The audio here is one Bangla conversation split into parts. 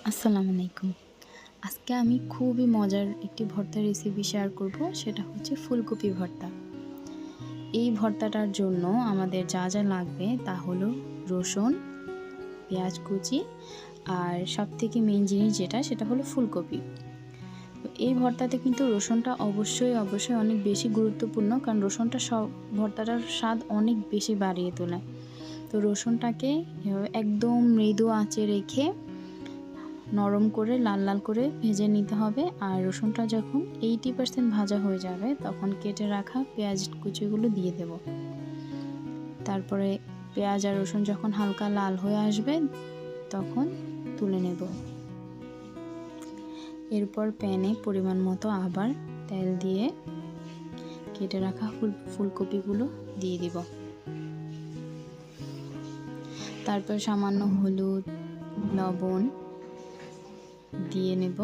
আসসালামু আলাইকুম। আজকে আমি খুবই মজার একটি ভর্তার রেসিপি শেয়ার করব, সেটা হচ্ছে ফুলকপি ভর্তা। এই ভর্তাটার জন্য আমাদের যা যা লাগবে তা হলো রসুন, পেঁয়াজ কুচি আর সবথেকে মেইন জিনিস যেটা সেটা হলো ফুলকপি। তো এই ভর্তাতে কিন্তু রসুনটা অবশ্যই অনেক বেশি গুরুত্বপূর্ণ, কারণ রসুনটা সব ভর্তাটার স্বাদ অনেক বেশি বাড়িয়ে তোলে। তো রসুনটাকে এভাবে একদম মৃদু আঁচে রেখে নরম করে লাল লাল করে ভেজে নিতে হবে। আর রসুনটা যখন 80% ভাজা হয়ে যাবে তখন কেটে রাখা পেঁয়াজ কুচিগুলো দিয়ে দেব। তারপরে পেঁয়াজ আর রসুন যখন হালকা লাল হয়ে আসবে তখন তুলে নেব। এরপর প্যানে পরিমাণ মতো আবার তেল দিয়ে কেটে রাখা ফুলকপিগুলো দিয়ে দিব। তারপর সামান্য হলুদ, লবণ দিয়ে নেব।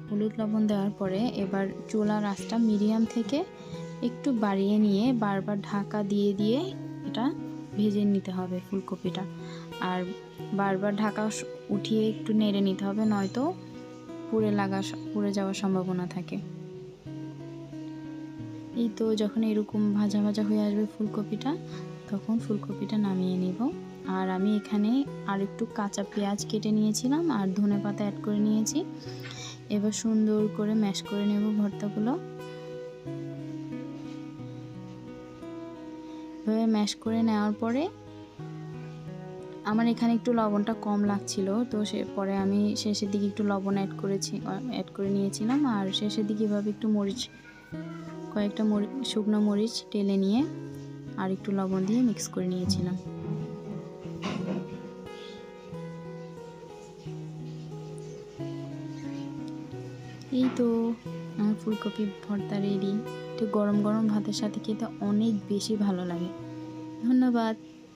হলুদ লবণ দেওয়ার পরে এবার চুলার আঁচটা মিডিয়াম থেকে একটু বাড়িয়ে নিয়ে বারবার ঢাকা দিয়ে দিয়ে এটা ভেজে নিতে হবে ফুলকপিটা। আর বারবার ঢাকা উঠিয়ে একটু নেড়ে নিতে হবে, নয়তো পুড়ে যাওয়ার সম্ভাবনা থাকে। এই তো যখন এরকম ভাজা ভাজা হয়ে আসবে ফুলকপিটা, তখন ফুলকপিটা নামিয়ে নিব। আর আমি এখানে আর একটু কাঁচা পেঁয়াজ কেটে নিয়েছিলাম আর ধনেপাতা অ্যাড করে নিয়েছি। এবার সুন্দর করে ম্যাশ করে নেব ভর্তাগুলো। এভাবে ম্যাশ করে নেওয়ার পরে আমার এখানে একটু লবণটা কম লাগছিল, তো পরে আমি শেষের দিকে একটু লবণ অ্যাড করে নিয়েছিলাম। আর শেষের দিকে এভাবে একটু কয়েকটা শুকনো মরিচ টেলে নিয়ে আর একটু লবণ দিয়ে মিক্স করে নিয়েছিলাম। এই তো আমার ফুলকপি ভর্তা রেডি। তো গরম গরম ভাতের সাথে খেতে অনেক বেশি ভালো লাগে। ধন্যবাদ।